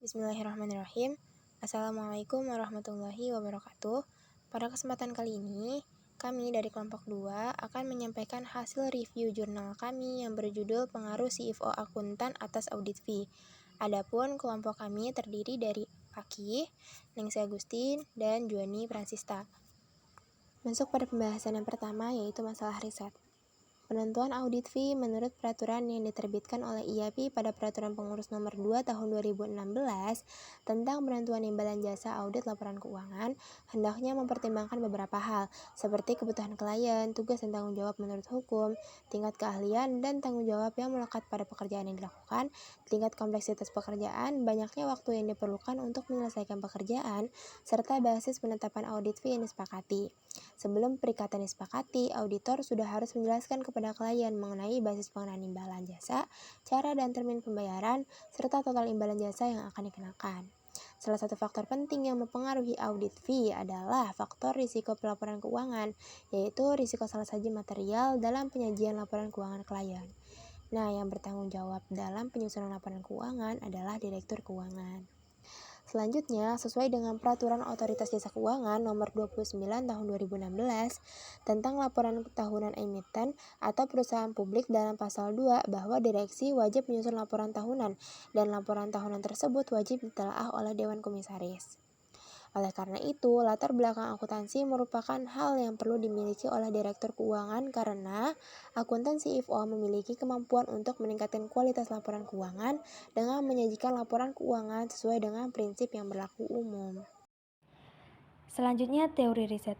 Bismillahirrahmanirrahim. Assalamualaikum warahmatullahi wabarakatuh. Pada kesempatan kali ini, kami dari kelompok 2 akan menyampaikan hasil review jurnal kami yang berjudul Pengaruh CFO Akuntan atas Audit Fee. Adapun kelompok kami terdiri dari Aki, Ningsi Agustin, dan Juani Fransista. Masuk pada pembahasan yang pertama, yaitu masalah riset. Penentuan audit fee menurut peraturan yang diterbitkan oleh IAPI pada Peraturan Pengurus Nomor 2 Tahun 2016 tentang penentuan imbalan jasa audit laporan keuangan hendaknya mempertimbangkan beberapa hal, seperti kebutuhan klien, tugas dan tanggung jawab menurut hukum, tingkat keahlian dan tanggung jawab yang melekat pada pekerjaan yang dilakukan, tingkat kompleksitas pekerjaan, banyaknya waktu yang diperlukan untuk menyelesaikan pekerjaan, serta basis penetapan audit fee yang disepakati. Sebelum perikatan disepakati, auditor sudah harus menjelaskan kepada klien mengenai basis pengenaan imbalan jasa, cara dan termin pembayaran, serta total imbalan jasa yang akan dikenakan. Salah satu faktor penting yang mempengaruhi audit fee adalah faktor risiko pelaporan keuangan, yaitu risiko salah saji material dalam penyajian laporan keuangan klien. Nah, yang bertanggung jawab dalam penyusunan laporan keuangan adalah Direktur Keuangan. Selanjutnya, sesuai dengan Peraturan Otoritas Jasa Keuangan Nomor 29 Tahun 2016 tentang laporan tahunan emiten atau perusahaan publik dalam pasal 2 bahwa direksi wajib menyusun laporan tahunan dan laporan tahunan tersebut wajib ditelaah oleh Dewan Komisaris. Oleh karena itu, latar belakang akuntansi merupakan hal yang perlu dimiliki oleh Direktur Keuangan karena akuntan CFO memiliki kemampuan untuk meningkatkan kualitas laporan keuangan dengan menyajikan laporan keuangan sesuai dengan prinsip yang berlaku umum. Selanjutnya, teori riset.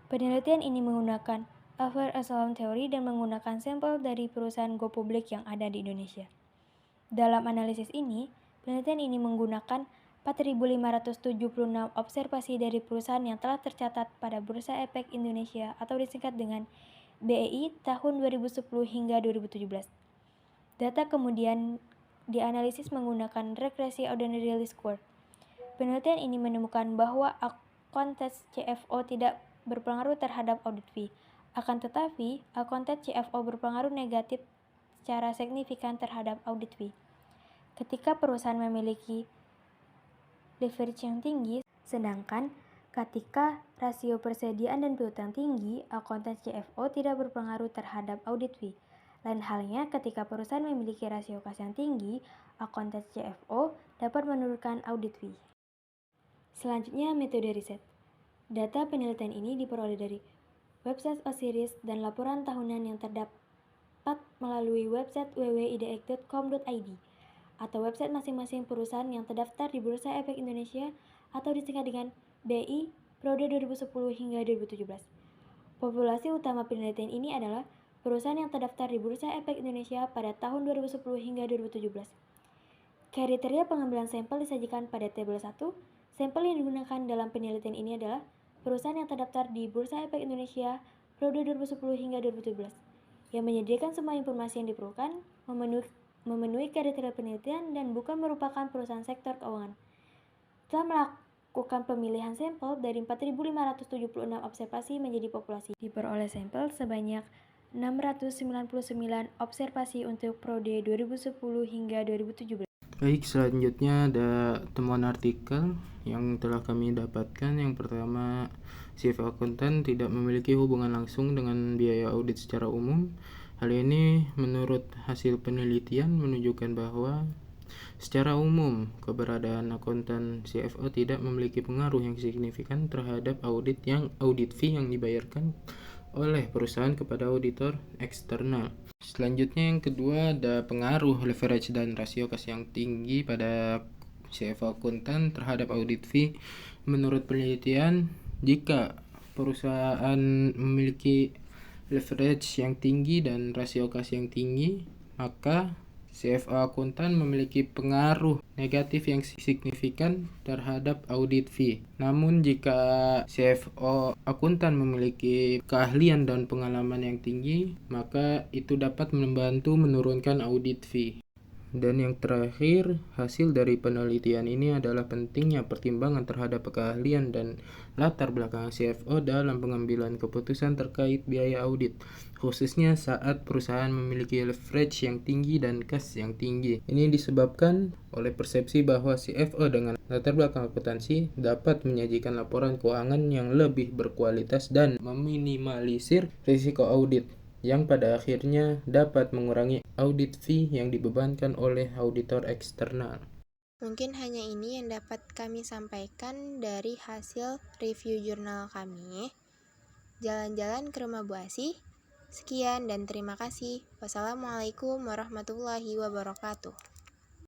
Penelitian ini menggunakan Affair Asylum Theory dan menggunakan sampel dari perusahaan go publik yang ada di Indonesia. Dalam analisis ini, penelitian ini menggunakan 4.576 observasi dari perusahaan yang telah tercatat pada Bursa Efek Indonesia atau disingkat dengan BEI tahun 2010 hingga 2017. Data kemudian dianalisis menggunakan regresi ordinary score. Penelitian ini menemukan bahwa akuntansi CFO tidak berpengaruh terhadap audit fee. Akan tetapi, akuntansi CFO berpengaruh negatif secara signifikan terhadap audit fee. Ketika perusahaan memiliki leverage yang tinggi, sedangkan ketika rasio persediaan dan piutang tinggi, akuntansi CFO tidak berpengaruh terhadap audit fee. Lain halnya ketika perusahaan memiliki rasio kas yang tinggi, akuntansi CFO dapat menurunkan audit fee. Selanjutnya, metode riset. Data penelitian ini diperoleh dari website Osiris dan laporan tahunan yang terdapat melalui website www.idx.com.id atau website masing-masing perusahaan yang terdaftar di Bursa Efek Indonesia atau disingkat dengan BI periode 2010 hingga 2017. Populasi utama penelitian ini adalah perusahaan yang terdaftar di Bursa Efek Indonesia pada tahun 2010 hingga 2017. Kriteria pengambilan sampel disajikan pada tabel 1. Sampel yang digunakan dalam penelitian ini adalah perusahaan yang terdaftar di Bursa Efek Indonesia periode 2010 hingga 2017 yang menyediakan semua informasi yang diperlukan, memenuhi kriteria penelitian dan bukan merupakan perusahaan sektor keuangan. Telah melakukan pemilihan sampel dari 4.576 observasi menjadi populasi. Diperoleh sampel sebanyak 699 observasi untuk periode 2010 hingga 2017. Baik, selanjutnya ada temuan artikel yang telah kami dapatkan. Yang pertama, CFO akuntan tidak memiliki hubungan langsung dengan biaya audit secara umum. Hal ini menurut hasil penelitian menunjukkan bahwa secara umum keberadaan akuntan CFO tidak memiliki pengaruh yang signifikan terhadap audit fee yang dibayarkan oleh perusahaan kepada auditor eksternal. Selanjutnya yang kedua ada pengaruh leverage dan rasio kas yang tinggi pada CFO akuntan terhadap audit fee. Menurut penelitian, jika perusahaan memiliki leverage yang tinggi dan rasio kas yang tinggi, maka CFO akuntan memiliki pengaruh negatif yang signifikan terhadap audit fee. Namun jika CFO akuntan memiliki keahlian dan pengalaman yang tinggi, maka itu dapat membantu menurunkan audit fee. Dan yang terakhir, hasil dari penelitian ini adalah pentingnya pertimbangan terhadap keahlian dan latar belakang CFO dalam pengambilan keputusan terkait biaya audit, khususnya saat perusahaan memiliki leverage yang tinggi dan kas yang tinggi. Ini disebabkan oleh persepsi bahwa CFO dengan latar belakang akuntansi dapat menyajikan laporan keuangan yang lebih berkualitas dan meminimalisir risiko audit, yang pada akhirnya dapat mengurangi audit fee yang dibebankan oleh auditor eksternal. Mungkin hanya ini yang dapat kami sampaikan dari hasil review jurnal kami. Jalan-jalan ke rumah Bu Asih. Sekian dan terima kasih. Wassalamualaikum warahmatullahi wabarakatuh.